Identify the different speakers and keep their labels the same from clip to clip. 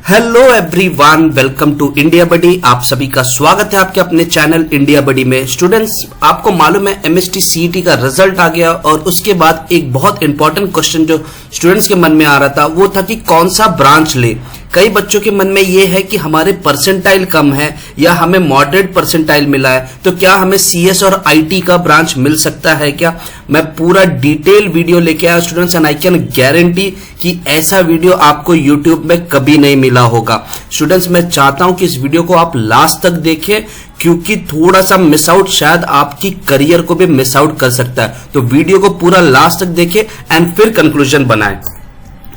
Speaker 1: Hello everyone, welcome to India buddy. आप सभी का स्वागत है आपके अपने चैनल इंडिया बडी में। स्टूडेंट्स, आपको मालूम है एमएसटी सीईटी का रिजल्ट आ गया और उसके बाद एक बहुत इंपॉर्टेंट क्वेश्चन जो स्टूडेंट्स के मन में आ रहा था वो था कि कौन सा ब्रांच ले। कई बच्चों के मन में ये है कि हमारे परसेंटाइल कम है या हमें मॉडरेट परसेंटाइल मिला है, तो क्या हमें सीएस और आईटी का ब्रांच मिल सकता है क्या। मैं पूरा डिटेल वीडियो लेके आया students, and I can guarantee कि ऐसा वीडियो आपको यूट्यूब में कभी नहीं मिला होगा। स्टूडेंट्स, मैं चाहता हूं कि इस वीडियो को आप लास्ट तक देखें, क्योंकि थोड़ा सा मिस आउट शायद आपकी करियर को भी मिस आउट कर सकता है। तो वीडियो को पूरा लास्ट तक देखें एंड फिर कंक्लूजन बनाएं।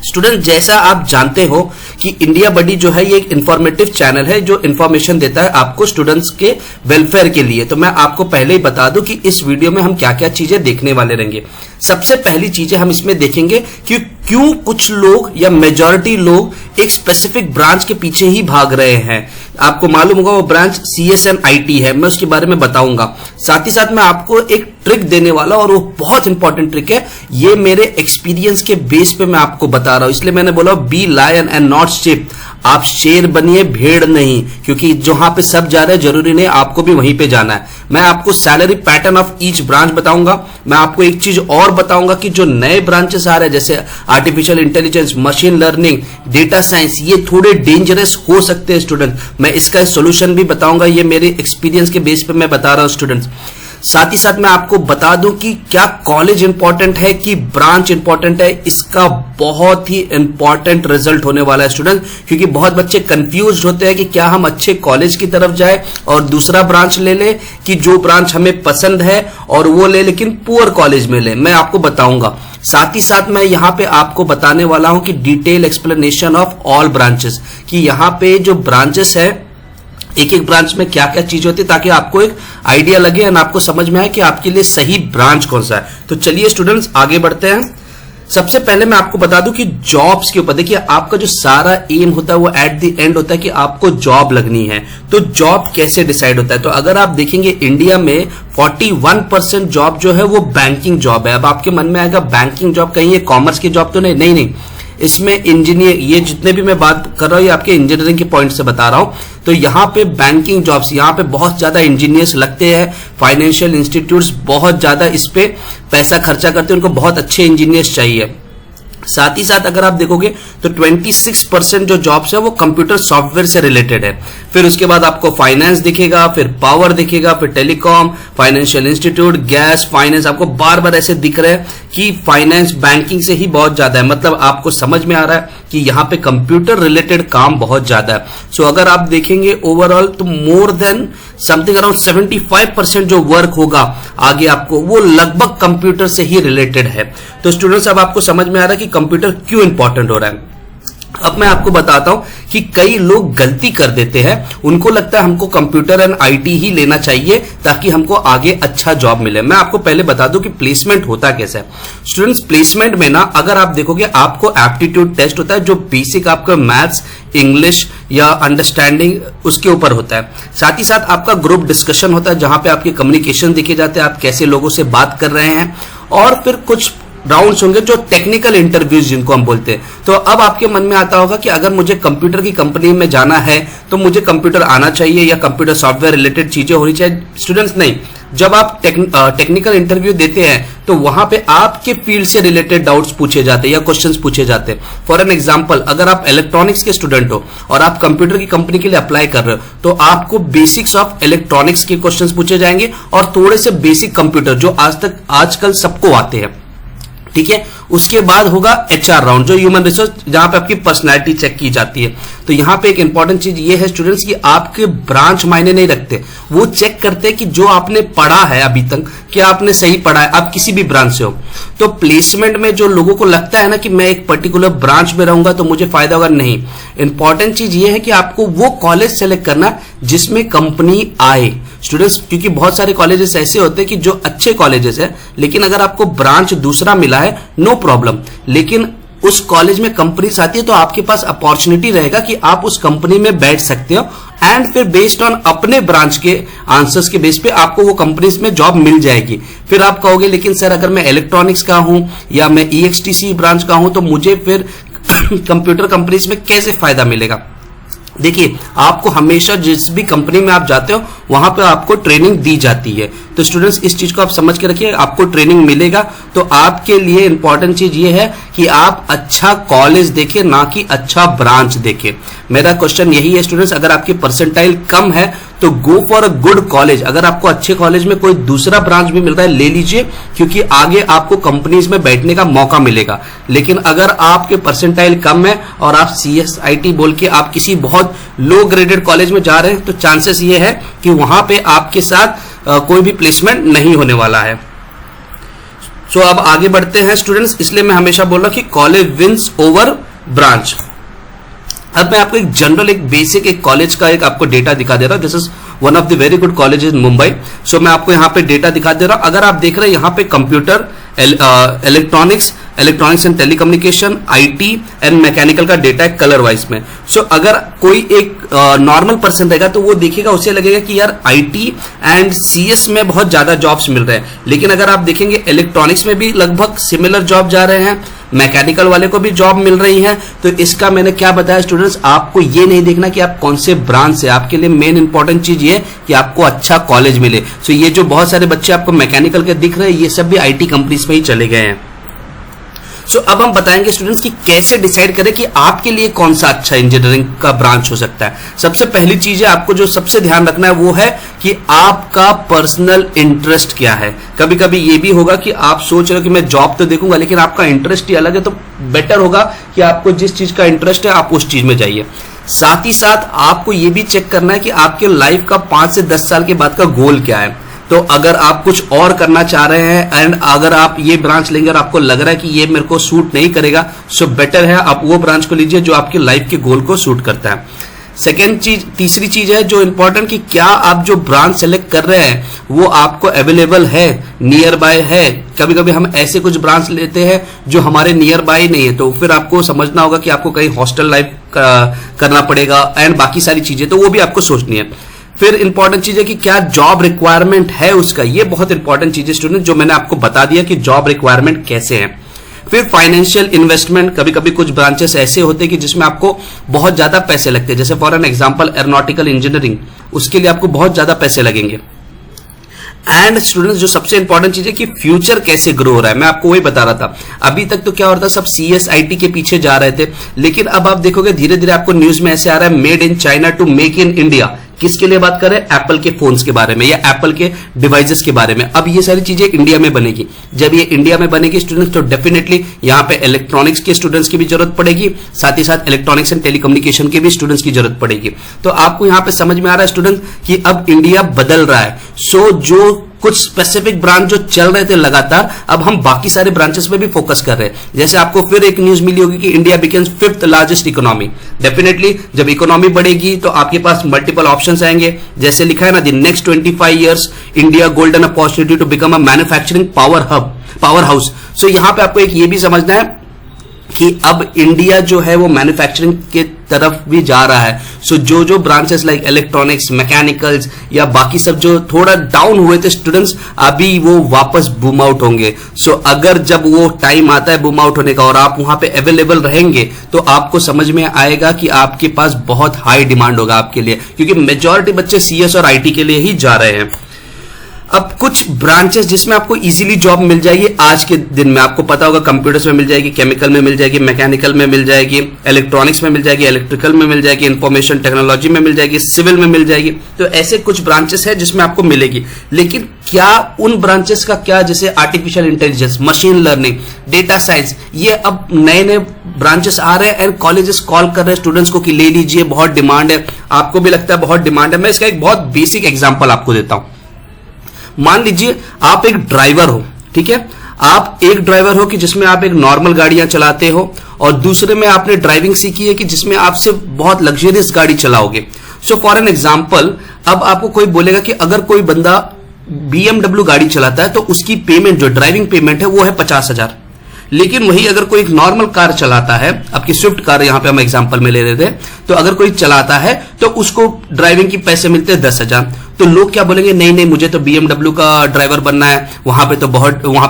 Speaker 1: स्टूडेंट, जैसा आप जानते हो कि इंडिया बडी जो है ये एक इंफॉर्मेटिव चैनल है जो इंफॉर्मेशन देता है आपको स्टूडेंट्स के वेलफेयर के लिए। तो मैं आपको पहले ही बता दूं कि इस वीडियो में हम क्या क्या चीजें देखने वाले रहेंगे। सबसे पहली चीजें हम इसमें देखेंगे कि क्यों कुछ लोग या मेजॉरिटी लोग एक स्पेसिफिक ब्रांच के पीछे ही भाग रहे हैं। आपको मालूम होगा वो ब्रांच सीएस एंड आईटी है, मैं उसके बारे में बताऊंगा। साथ ही साथ मैं आपको एक ट्रिक देने वाला और वो बहुत इंपॉर्टेंट ट्रिक है। ये मेरे एक्सपीरियंस के बेस पे मैं आपको बता रहा हूं, इसलिए मैंने बोला be lion and not sheep. आप शेर बनिए, भेड़ नहीं, क्योंकि जहां पे सब जा रहे हैं जरूरी नहीं आपको भी वहीं पे जाना है। मैं आपको salary pattern of each branch बताऊंगा। मैं आपको एक चीज और बताऊंगा कि जो नए ब्रांचेस आ रहे हैं जैसे artificial intelligence, machine learning, data science, ये थोड़े डेंजरस हो सकते हैं स्टूडेंट। मैं इसका सोल्यूशन भी बताऊंगा, ये मेरे एक्सपीरियंस के बेस पे मैं बता रहा हूं स्टूडेंट्स। साथ ही साथ मैं आपको बता दूं कि क्या कॉलेज इंपॉर्टेंट है कि ब्रांच इंपॉर्टेंट है। इसका बहुत ही इंपॉर्टेंट रिजल्ट होने वाला है स्टूडेंट, क्योंकि बहुत बच्चे कंफ्यूज होते हैं कि क्या हम अच्छे कॉलेज की तरफ जाए और दूसरा ब्रांच ले ले, कि जो ब्रांच हमें पसंद है और वो ले लेकिन पुअर कॉलेज में ले। मैं आपको बताऊंगा। साथ ही साथ मैं यहां पे आपको बताने वाला हूं कि detail explanation of all branches, कि यहां पे जो ब्रांचेस है एक एक ब्रांच में क्या क्या चीज होती है, ताकि आपको एक आइडिया लगे एंड आपको समझ में आए कि आपके लिए सही ब्रांच कौन सा है। तो चलिए स्टूडेंट्स आगे बढ़ते हैं। सबसे पहले मैं आपको बता दूं कि जॉब्स के ऊपर देखिए, आपका जो सारा एम होता है वो एट द एंड होता है कि आपको जॉब लगनी है। तो जॉब कैसे डिसाइड होता है, तो अगर आप देखेंगे इंडिया में 41% जॉब जो है वो बैंकिंग जॉब है। अब आपके मन में आएगा बैंकिंग जॉब कहीं ये कॉमर्स की जॉब तो नहीं, नहीं नहीं, इसमें इंजीनियर, ये जितने भी मैं बात कर रहा हूं ये आपके इंजीनियरिंग के पॉइंट से बता रहा हूं। तो यहां पे बैंकिंग जॉब्स, यहां पे बहुत ज्यादा इंजीनियर्स लगते हैं। फाइनेंशियल इंस्टीट्यूट्स बहुत ज्यादा इस पे पैसा खर्चा करते हैं, उनको बहुत अच्छे इंजीनियर्स चाहिए। साथ ही साथ अगर आप देखोगे तो 26% जो जॉब्स है वो कंप्यूटर सॉफ्टवेयर से रिलेटेड है। फिर उसके बाद आपको फाइनेंस दिखेगा, फिर पावर दिखेगा, फिर telecom, financial institute, gas, finance. आपको बार बार ऐसे दिख रहे हैं कि फाइनेंस बैंकिंग से ही बहुत ज्यादा है, मतलब आपको समझ में आ रहा है कि यहां पे कंप्यूटर रिलेटेड काम बहुत ज्यादा है। सो अगर आप देखेंगे ओवरऑल तो मोर देन समथिंग अराउंड 75% जो वर्क होगा आगे आपको वो लगभग कंप्यूटर से ही रिलेटेड है। तो स्टूडेंट्स, अब आपको समझ में आ रहा है कि कंप्यूटर क्यों इंपॉर्टेंट हो रहा है। अब मैं आपको बताता हूं कि कई लोग गलती कर देते हैं, उनको लगता है हमको कंप्यूटर एंड आईटी ही लेना चाहिए ताकि हमको आगे अच्छा जॉब मिले। मैं आपको पहले बता दूं कि प्लेसमेंट होता कैसे है। स्टूडेंट्स, प्लेसमेंट में ना अगर आप देखोगे आपको एप्टीट्यूड टेस्ट होता है जो बेसिक आपका मैथ्स, इंग्लिश या अंडरस्टैंडिंग उसके ऊपर होता है। साथ ही साथ आपका ग्रुप डिस्कशन होता है जहां पे आपके कम्युनिकेशन देखे जाते हैं, आप कैसे लोगों से बात कर रहे हैं, और फिर कुछ राउंड्स होंगे जो टेक्निकल इंटरव्यूज जिनको हम बोलते हैं। तो अब आपके मन में आता होगा कि अगर मुझे कंप्यूटर की कंपनी में जाना है तो मुझे कंप्यूटर आना चाहिए या कंप्यूटर सॉफ्टवेयर रिलेटेड चीजें होनी चाहिए। स्टूडेंट्स, नहीं, जब आप टेक्निकल इंटरव्यू देते हैं तो वहां पे आपके फील्ड से रिलेटेड डाउट्स पूछे जाते हैं या क्वेश्चंस पूछे जाते हैं। फॉर एन एग्जांपल, अगर आप इलेक्ट्रॉनिक्स के स्टूडेंट हो और आप कंप्यूटर की कंपनी के लिए अप्लाई कर रहे हो तो आपको बेसिक्स ऑफ इलेक्ट्रॉनिक्स के क्वेश्चंस पूछे जाएंगे और थोड़े से बेसिक कंप्यूटर जो आजकल सबको आते हैं, ठीक है। उसके बाद होगा एचआर राउंड, जो ह्यूमन रिसोर्स, जहां पे आपकी पर्सनालिटी चेक की जाती है। तो यहां पे एक इंपॉर्टेंट चीज ये है स्टूडेंट्स कि आपके ब्रांच मायने नहीं रखते, वो चेक करते हैं कि जो आपने पढ़ा है अभी तक, क्या आपने सही पढ़ा है, आप किसी भी ब्रांच से हो। तो प्लेसमेंट में जो लोगों को लगता है ना कि मैं एक पर्टिकुलर ब्रांच में रहूंगा तो मुझे फायदा होगा, नहीं। इंपॉर्टेंट चीज ये है कि आपको वो कॉलेज सेलेक्ट करना जिसमें कंपनी आए स्टूडेंट्स, क्योंकि बहुत सारे कॉलेजेस ऐसे होते हैं कि जो अच्छे कॉलेजेस है लेकिन अगर आपको ब्रांच दूसरा मिला है नो प्रॉब्लम, लेकिन उस कॉलेज में कंपनीज आती है तो आपके पास अपॉर्चुनिटी रहेगा कि आप उस कंपनी में बैठ सकते हो एंड फिर बेस्ड ऑन अपने ब्रांच के आंसर्स के बेस पे आपको वो कंपनीज में जॉब मिल जाएगी। फिर आप कहोगे लेकिन सर अगर मैं इलेक्ट्रॉनिक्स का हूं या मैं ईएक्सटीसी ब्रांच का हूं तो मुझे फिर कंप्यूटर कंपनीज में कैसे फायदा मिलेगा। देखिए, आपको हमेशा जिस भी कंपनी में आप जाते हो वहां पे आपको ट्रेनिंग दी जाती है। तो स्टूडेंट्स इस चीज को आप समझ के रखिए, आपको ट्रेनिंग मिलेगा। तो आपके लिए इंपॉर्टेंट चीज ये है कि आप अच्छा कॉलेज देखें, ना कि अच्छा ब्रांच देखें। मेरा क्वेश्चन यही है स्टूडेंट्स, अगर आपकी परसेंटाइल कम है तो go for a good college. अगर आपको अच्छे कॉलेज में कोई दूसरा ब्रांच भी मिल रहा है ले लीजिए, क्योंकि आगे आपको कंपनीज में बैठने का मौका मिलेगा। लेकिन अगर आपके परसेंटाइल कम है और आप CSIT बोल के आप किसी बहुत लो ग्रेडेड कॉलेज में जा रहे हैं, तो चांसेस ये है कि वहां पे आपके साथ कोई भी प्लेसमेंट नहीं होने वाला है। सो अब आगे बढ़ते हैं स्टूडेंट्स, इसलिए मैं हमेशा बोल रहा हूं कि कॉलेज विंस ओवर ब्रांच। अब मैं आपको एक जनरल, एक बेसिक, एक कॉलेज का एक आपको डेटा दिखा दे रहा हूं। This is one of the very good college in Mumbai. So मैं आपको यहाँ पे डेटा दिखा दे रहा हूं। अगर आप देख रहे हैं यहाँ पे computer, electronics and telecommunication, IT and mechanical का डेटा है कलर वाइज में। सो अगर कोई एक नॉर्मल पर्सन रहेगा तो वो देखेगा, उसे लगेगा कि यार IT एंड CS में बहुत ज्यादा जॉब्स मिल रहे हैं। लेकिन अगर आप देखेंगे इलेक्ट्रॉनिक्स में भी लगभग सिमिलर जॉब जा रहे हैं, मैकेनिकल वाले को भी जॉब मिल रही है। तो इसका मैंने क्या बताया स्टूडेंट्स, आपको ये नहीं देखना कि आप कौन से ब्रांच से, आपके लिए मेन इंपॉर्टेंट चीज ये कि आपको अच्छा कॉलेज मिले। सो ये जो बहुत सारे बच्चे आपको मैकेनिकल के दिख रहे हैं, ये सब भी IT कंपनीज में ही चले गए हैं। सो अब हम बताएंगे स्टूडेंट्स कि कैसे डिसाइड करें कि आपके लिए कौन सा अच्छा इंजीनियरिंग का ब्रांच हो सकता है। सबसे पहली चीज है, आपको जो सबसे ध्यान रखना है वो है कि आपका पर्सनल इंटरेस्ट क्या है। कभी कभी ये भी होगा कि आप सोच रहे हो कि मैं जॉब तो देखूंगा, लेकिन आपका इंटरेस्ट ही अलग है। तो बेटर होगा कि आपको जिस चीज का इंटरेस्ट है आप उस चीज में जाइए। साथ ही साथ आपको ये भी चेक करना है कि आपके लाइफ का 5 से 10 साल के बाद का गोल क्या है। तो अगर आप कुछ और करना चाह रहे हैं एंड अगर आप ये ब्रांच लेंगे और आपको लग रहा है कि ये मेरे को सूट नहीं करेगा, सो बेटर है आप वो ब्रांच को लीजिए जो आपके लाइफ के गोल को सूट करता है। सेकेंड चीज, तीसरी चीज है जो इंपॉर्टेंट, कि क्या आप जो ब्रांच सेलेक्ट कर रहे हैं वो आपको अवेलेबल है, नियर बाय है। कभी कभी हम ऐसे कुछ ब्रांच लेते हैं जो हमारे नियर बाय नहीं है, तो फिर आपको समझना होगा कि आपको कहीं हॉस्टल लाइफ करना पड़ेगा एंड बाकी सारी चीजें, तो वो भी आपको सोचनी है। फिर इंपॉर्टेंट चीज है कि क्या जॉब रिक्वायरमेंट है उसका, ये बहुत इंपॉर्टेंट चीज है स्टूडेंट, जो मैंने आपको बता दिया कि जॉब रिक्वायरमेंट कैसे है। फिर फाइनेंशियल इन्वेस्टमेंट, कभी कभी कुछ ब्रांचेस ऐसे होते हैं कि जिसमें आपको बहुत ज्यादा पैसे लगते हैं, जैसे for an example aeronautical engineering, उसके लिए आपको बहुत ज्यादा पैसे लगेंगे। एंड स्टूडेंट्स जो सबसे इंपॉर्टेंट चीज है कि फ्यूचर कैसे ग्रो हो रहा है, मैं आपको वही बता रहा था। अभी तक तो क्या हो रहा था, सब CSIT के पीछे जा रहे थे, लेकिन अब आप देखोगे धीरे धीरे आपको न्यूज में ऐसे आ रहा है, made in China to make in India. किसके लिए बात करें, एप्पल के फोन्स के बारे में या एप्पल के डिवाइसेस के बारे में। अब ये सारी चीजें इंडिया में बनेगी। जब ये इंडिया में बनेगी स्टूडेंट्स, तो डेफिनेटली यहाँ पे इलेक्ट्रॉनिक्स के स्टूडेंट्स की भी जरूरत पड़ेगी, साथ ही साथ इलेक्ट्रॉनिक्स एंड टेलीकम्युनिकेशन के भी स्टूडेंट्स की जरूरत पड़ेगी। तो आपको यहाँ पे समझ में आ रहा है स्टूडेंट कि अब इंडिया बदल रहा है। सो जो कुछ स्पेसिफिक ब्रांच जो चल रहे थे लगातार, अब हम बाकी सारे ब्रांचेस पे भी फोकस कर रहे हैं। जैसे आपको फिर एक न्यूज मिली होगी कि India becomes 5th largest economy. Definitely जब इकोनॉमी बढ़ेगी तो आपके पास मल्टीपल ऑप्शंस आएंगे। जैसे लिखा है ना, the next 25 years India golden opportunity to become a manufacturing power house. So यहां पे आपको एक ये भी समझना है कि अब इंडिया जो है वो मैन्युफैक्चरिंग के तरफ भी जा रहा है। सो जो ब्रांचेस लाइक इलेक्ट्रॉनिक्स, मैकेनिकल्स या बाकी सब जो थोड़ा डाउन हुए थे स्टूडेंट्स, अभी वो वापस बूम आउट होंगे। सो अगर जब वो टाइम आता है बूम आउट होने का और आप वहां पे अवेलेबल रहेंगे, तो आपको समझ में आएगा कि आपके पास बहुत हाई डिमांड होगा आपके लिए, क्योंकि मेजॉरिटी बच्चे CS और IT के लिए ही जा रहे हैं। अब कुछ ब्रांचेस जिसमें आपको इजीली जॉब मिल जाएगी आज के दिन में, आपको पता होगा कंप्यूटर्स में मिल जाएगी, केमिकल में मिल जाएगी, मैकेनिकल में मिल जाएगी, इलेक्ट्रॉनिक्स में मिल जाएगी, इलेक्ट्रिकल में मिल जाएगी, इंफॉर्मेशन टेक्नोलॉजी में मिल जाएगी, सिविल में मिल जाएगी। तो ऐसे कुछ ब्रांचेस है जिसमें आपको मिलेगी। लेकिन क्या उन ब्रांचेस का क्या, जैसे artificial intelligence, machine learning, data science, ये अब नए नए ब्रांचेस आ रहे हैं एंड कॉलेजेस कॉल कर रहे हैं स्टूडेंट्स को कि ले लीजिए, बहुत डिमांड है। आपको भी लगता है बहुत डिमांड है। मैं इसका एक बहुत बेसिक एग्जाम्पल आपको देता हूं। मान लीजिए आप एक ड्राइवर हो, ठीक है, आप एक ड्राइवर हो कि जिसमें आप एक नॉर्मल गाड़ियां चलाते हो, और दूसरे में आपने ड्राइविंग सीखी है कि जिसमें आपसे बहुत लग्जरियस गाड़ी चलाओगे। सो फॉर एन एग्जांपल, अब आपको कोई बोलेगा कि अगर कोई बंदा BMW गाड़ी चलाता है तो उसकी पेमेंट जो ड्राइविंग पेमेंट है वो है 50,000। लेकिन वही अगर कोई एक नॉर्मल कार चलाता है, आपकी स्विफ्ट कार यहां पे हम एग्जांपल में ले रहे थे, तो अगर कोई चलाता है तो उसको ड्राइविंग की पैसे मिलते हैं 10,000। तो लोग क्या बोलेंगे, नहीं नहीं मुझे तो BMW का ड्राइवर बनना है, वहां पे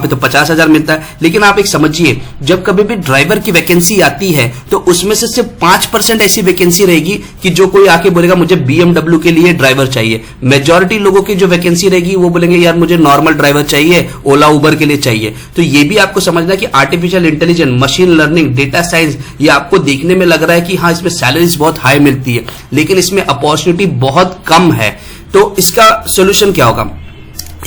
Speaker 1: तो 50,000 मिलता है। लेकिन आप एक समझिए, जब कभी भी ड्राइवर की वैकेंसी आती है तो उसमें से सिर्फ 5% ऐसी वैकेंसी रहेगी कि जो कोई आके बोलेगा मुझे BMW के लिए ड्राइवर चाहिए। मेजॉरिटी लोगों की जो वैकेंसी रहेगी वो बोलेंगे यार मुझे नॉर्मल ड्राइवर चाहिए, ओला उबर के लिए चाहिए। तो ये भी आपको समझना कि artificial intelligence, machine learning, data science, ये आपको देखने में लग रहा है कि हाँ इसमें सैलरीज बहुत हाई मिलती है, लेकिन इसमें अपॉर्चुनिटी बहुत कम है। तो इसका सोल्यूशन क्या होगा?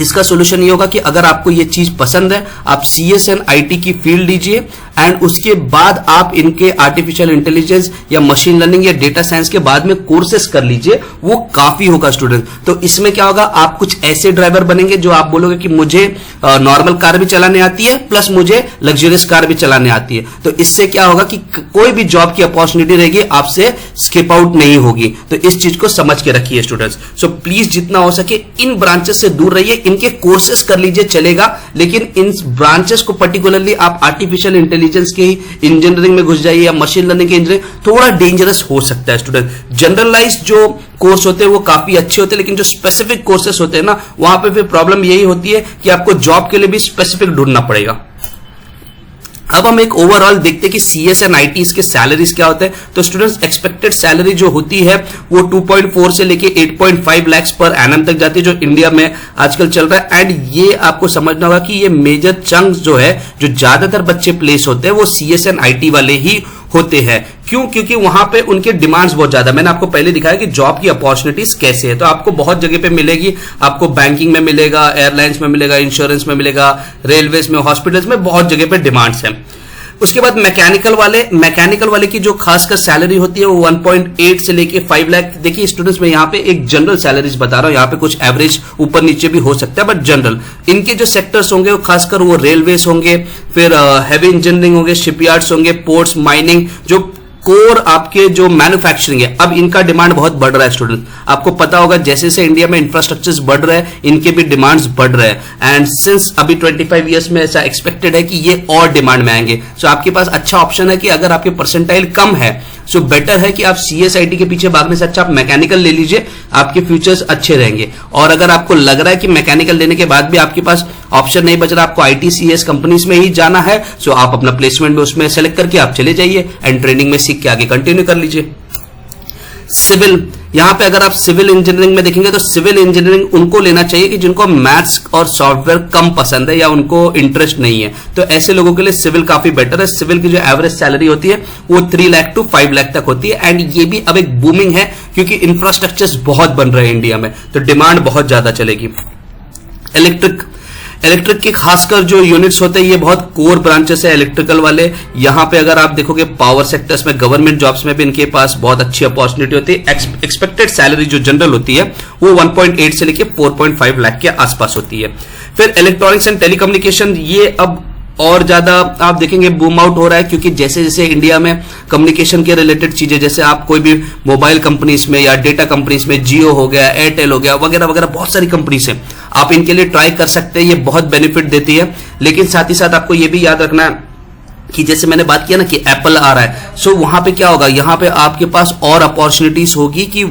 Speaker 1: इसका सोल्यूशन ये होगा कि अगर आपको ये चीज पसंद है, आप CS एंड IT की फील्ड लीजिए एंड उसके बाद आप इनके आर्टिफिशियल इंटेलिजेंस या मशीन लर्निंग या डेटा साइंस के बाद में कोर्सेस कर लीजिए, वो काफी होगा स्टूडेंट। तो इसमें क्या होगा, आप कुछ ऐसे ड्राइवर बनेंगे जो आप बोलोगे कि मुझे नॉर्मल कार भी चलाने आती है प्लस मुझे लग्जरियस कार भी चलाने आती है। तो इससे क्या होगा कि कोई भी जॉब की अपॉर्चुनिटी रहेगी आपसे स्किप आउट नहीं होगी। तो इस चीज को समझ के रखिए स्टूडेंट्स। सो प्लीज जितना हो सके इन ब्रांचेस से दूर रहिए, इनके कोर्सेस कर लीजिए चलेगा, लेकिन इन ब्रांचेस को पर्टिकुलरली आप आर्टिफिशियल इंटेलिजेंस के इंजीनियरिंग में घुस जाइए या मशीन लर्निंग के इंजीनियरिंग, थोड़ा डेंजरस हो सकता है स्टूडेंट। जनरलाइज जो कोर्स होते हैं वो काफी अच्छे होते हैं, लेकिन जो स्पेसिफिक कोर्सेस होते हैं ना, वहां पे फिर प्रॉब्लम यही होती है कि आपको जॉब के लिए भी स्पेसिफिक ढूंढना पड़ेगा। अब हम एक ओवरऑल देखते हैं कि CS एंड IT के सैलरीज क्या होते हैं। तो स्टूडेंट्स, एक्सपेक्टेड सैलरी जो होती है वो 2.4 से लेके 8.5 लाख पर एनम तक जाती है, जो इंडिया में आजकल चल रहा है। एंड ये आपको समझना होगा कि ये मेजर चंक्स जो है, जो ज्यादातर बच्चे प्लेस होते हैं वो CS एंड IT वाले ही होते हैं। क्यों? क्योंकि वहां पे उनके डिमांड्स बहुत ज्यादा। मैंने आपको पहले दिखाया कि जॉब की अपॉर्चुनिटीज कैसे है, तो आपको बहुत जगह पे मिलेगी। आपको बैंकिंग में मिलेगा, एयरलाइंस में मिलेगा, इंश्योरेंस में मिलेगा, रेलवेज में, हॉस्पिटल्स में, बहुत जगह पे डिमांड्स हैं। उसके बाद मैकेनिकल वाले की जो खासकर सैलरी होती है वो 1.8 से लेके 5 लाख। देखिए स्टूडेंट्स, मैं यहाँ पे एक जनरल सैलरीज बता रहा हूँ, यहाँ पे कुछ एवरेज ऊपर नीचे भी हो सकता है, बट जनरल इनके जो सेक्टर्स होंगे वो खासकर वो रेलवेज होंगे, फिर हैवी इंजीनियरिंग होंगे, शिपयार्ड्स होंगे, पोर्ट्स, माइनिंग, जो कोर आपके जो मैन्युफैक्चरिंग है। अब इनका डिमांड बहुत बढ़ रहा है स्टूडेंट, आपको पता होगा जैसे जैसे इंडिया में इंफ्रास्ट्रक्चर्स बढ़ रहे हैं, इनके भी डिमांड्स बढ़ रहे हैं। एंड सिंस अभी 25 ईयर्स में ऐसा एक्सपेक्टेड है कि ये और डिमांड में आएंगे। सो आपके पास अच्छा ऑप्शन है कि अगर आपके परसेंटाइल कम है, सो बेटर है कि आप CS IT के पीछे भागने से अच्छा आप मैकेनिकल ले लीजिए, आपके फ्यूचर्स अच्छे रहेंगे। और अगर आपको लग रहा है कि मैकेनिकल लेने के बाद भी आपके पास ऑप्शन नहीं बच रहा, आपको IT CS कंपनीज में ही जाना है, सो आप अपना प्लेसमेंट में उसमें सेलेक्ट करके आप चले जाइए एंड ट्रेनिंग में सीख के आगे कंटिन्यू कर लीजिए। सिविल, यहां पे अगर आप सिविल इंजीनियरिंग में देखेंगे तो सिविल इंजीनियरिंग उनको लेना चाहिए कि जिनको मैथ्स और सॉफ्टवेयर कम पसंद है या उनको इंटरेस्ट नहीं है। तो ऐसे लोगों के लिए सिविल काफी बेटर है। सिविल की जो एवरेज सैलरी होती है वो 3 लाख टू 5 लाख तक होती है। एंड ये भी अब एक बूमिंग है क्योंकि इंफ्रास्ट्रक्चर्स बहुत बन रहे हैं इंडिया में, तो डिमांड बहुत ज्यादा चलेगी। इलेक्ट्रिक के खासकर जो यूनिट्स होते हैं ये बहुत कोर ब्रांचेस है इलेक्ट्रिकल वाले। यहां पे अगर आप देखोगे पावर सेक्टर्स में, गवर्नमेंट जॉब्स में भी इनके पास बहुत अच्छी अपॉर्चुनिटी होती है। एक्सपेक्टेड सैलरी जो जनरल होती है वो 1.8 से लेके 4.5 लाख के आसपास होती है। फिर इलेक्ट्रॉनिक्स एंड टेलीकम्युनिकेशन, ये अब और ज्यादा आप देखेंगे बूम आउट हो रहा है, क्योंकि जैसे जैसे इंडिया में कम्युनिकेशन के रिलेटेड चीजें, जैसे आप कोई भी मोबाइल कंपनीज में या डेटा कंपनीज में, जियो हो गया, एयरटेल हो गया, वगैरह वगैरह बहुत सारी कंपनीज हैं, आप इनके लिए ट्राई कर सकते हैं। ये बहुत बेनिफिट देती है। लेकिन साथ ही साथ आपको ये भी याद रखना है कि जैसे मैंने बात किया ना कि एप्पल आ रहा है, सो वहां पे क्या होगा, यहां पे आपके पास और अपॉर्चुनिटीज होगी कि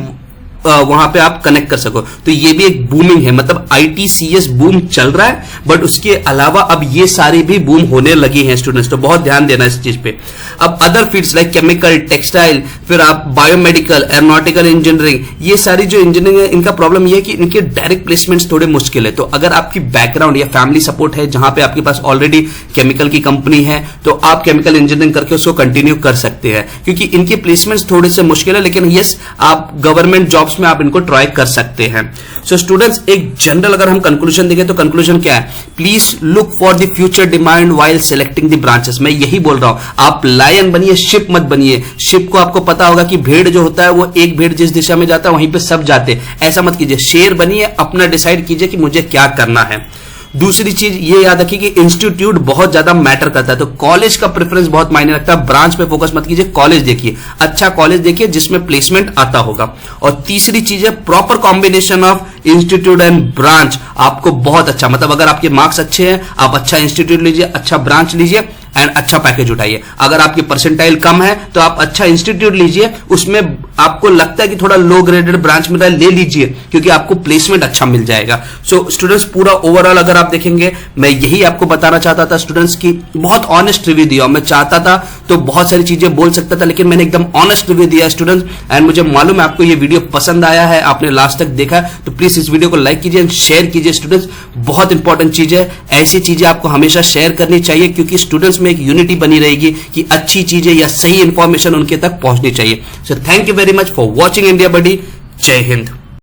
Speaker 1: वहां पे आप कनेक्ट कर सको। तो ये भी एक बूमिंग है, मतलब IT CS बूम चल रहा है, बट उसके अलावा अब ये सारी भी बूम होने लगी हैं स्टूडेंट्स, तो बहुत ध्यान देना इस चीज पे। अब other fields like chemical, textile, फिर आप बायोमेडिकल, एरोनॉटिकल इंजीनियरिंग, ये सारी जो इंजीनियरिंग है इनका प्रॉब्लम ये है कि इनके डायरेक्ट प्लेसमेंट्स थोड़े मुश्किल है। तो अगर आपकी बैकग्राउंड या फैमिली सपोर्ट है, जहां पे आपके पास ऑलरेडी केमिकल की कंपनी है, तो आप केमिकल इंजीनियरिंग करके उसको कंटिन्यू कर सकते हैं, क्योंकि इनके प्लेसमेंट्स थोड़े से मुश्किल है। लेकिन यस, आप गवर्नमेंट जॉब्स में आप इनको ट्राई कर सकते हैं। सो स्टूडेंट्स, एक जनरल अगर हम कंक्लूजन देखें तो कंक्लूजन क्या है, please look for the future demand while selecting the branches. मैं यही बोल रहा हूं, आप लायन बनिए, शिप मत बनिए। शिप को आपको पता होगा कि भेड़ जो होता है वो एक भेड़ जिस दिशा में जाता है वहीं पे सब जाते, ऐसा मत कीजिए। शेर बनिए, अपना डिसाइड कीजिए कि मुझे क्या करना है। दूसरी चीज ये याद रखिए कि इंस्टीट्यूट बहुत ज्यादा मैटर करता है, तो कॉलेज का प्रेफरेंस बहुत मायने रखता है। ब्रांच पे फोकस मत कीजिए, कॉलेज देखिए, अच्छा कॉलेज देखिए जिसमें प्लेसमेंट आता होगा। और तीसरी चीज है proper combination of institute and branch, आपको बहुत अच्छा, मतलब अगर आपके मार्क्स अच्छे हैं, आप अच्छा इंस्टीट्यूट लीजिए, अच्छा ब्रांच लीजिए, एंड अच्छा पैकेज उठाइए। अगर आपकी परसेंटाइल कम है तो आप अच्छा इंस्टीट्यूट लीजिए, उसमें आपको लगता है कि थोड़ा लो ग्रेडेड ब्रांच में ले लीजिए, क्योंकि आपको प्लेसमेंट अच्छा मिल जाएगा। सो स्टूडेंट्स, पूरा ओवरऑल अगर आप देखेंगे, मैं यही आपको बताना चाहता था स्टूडेंट्स की बहुत ऑनेस्ट रिव्यू दिया। मैं चाहता था तो बहुत सारी चीजें बोल सकता था, लेकिन मैंने एकदम ऑनेस्ट रिव्यू दिया स्टूडेंट्स। एंड मुझे मालूम है आपको ये वीडियो पसंद आया है, आपने लास्ट तक देखा, तो प्लीज इस वीडियो को लाइक कीजिए एंड शेयर कीजिए स्टूडेंट्स। बहुत इंपॉर्टेंट चीज है, ऐसी चीजें आपको हमेशा शेयर करनी चाहिए, क्योंकि स्टूडेंट्स में एक यूनिटी बनी रहेगी कि अच्छी चीजें या सही इंफॉर्मेशन उनके तक पहुंचनी चाहिए। So thank you very much for watching India buddy. जय हिंद।